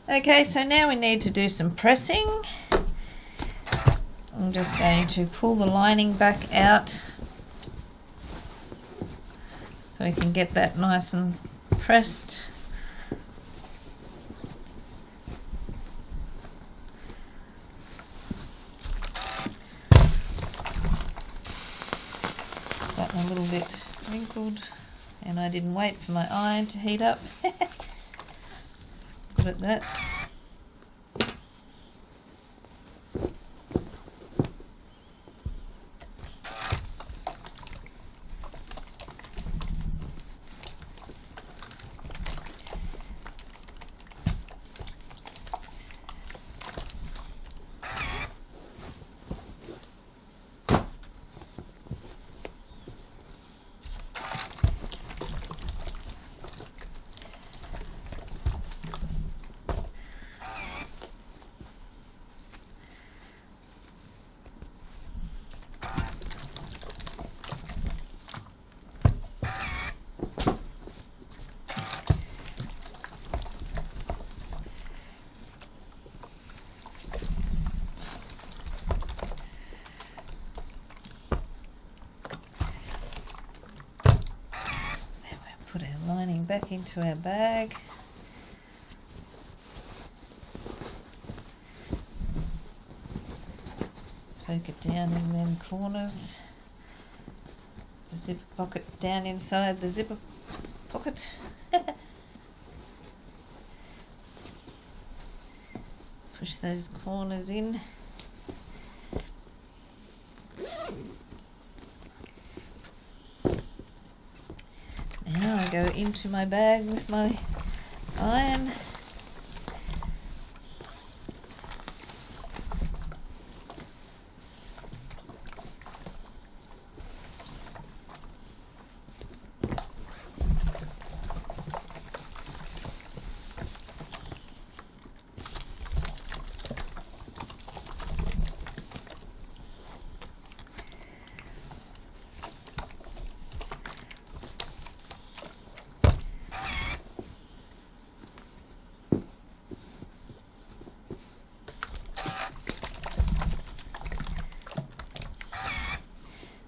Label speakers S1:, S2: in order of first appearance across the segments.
S1: Okay, so now we need to do some pressing. I'm just going to pull the lining back out so we can get that nice and pressed. It's gotten a little bit wrinkled and I didn't wait for my iron to heat up. Good at that. Put our lining back into our bag. Poke it down in them corners. The zipper pocket down inside the zipper pocket. Push those corners in. Now I go into my bag with my iron.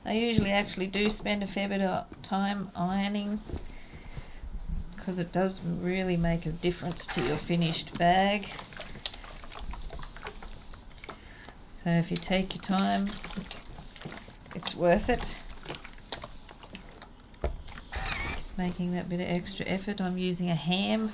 S1: I usually actually do spend a fair bit of time ironing because it does really make a difference to your finished bag. So if you take your time, it's worth it. Just making that bit of extra effort. I'm using a ham.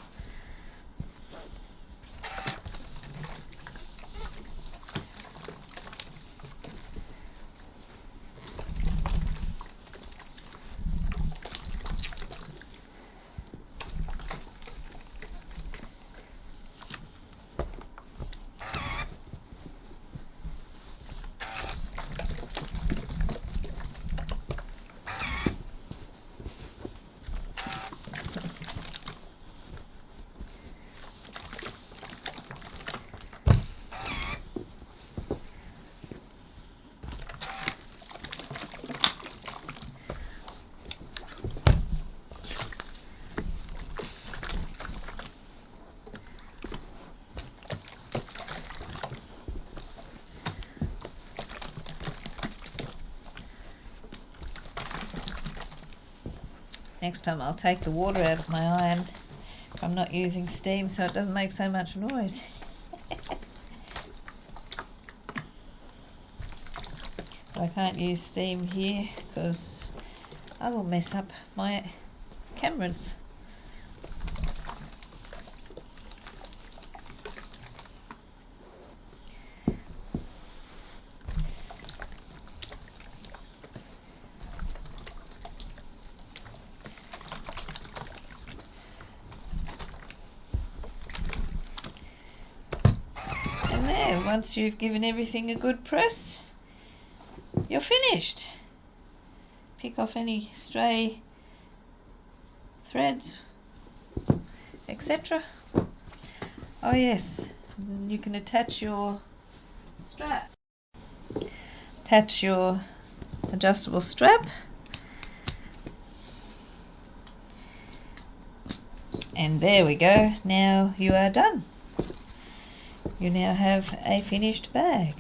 S1: Next time I'll take the water out of my iron if I'm not using steam so it doesn't make so much noise. But I can't use steam here because I will mess up my cameras. And there, once you've given everything a good press, you're finished. Pick off any stray threads, etc. Oh yes, you can attach your strap. Attach your adjustable strap. And there we go, now you are done. you now have a finished bag.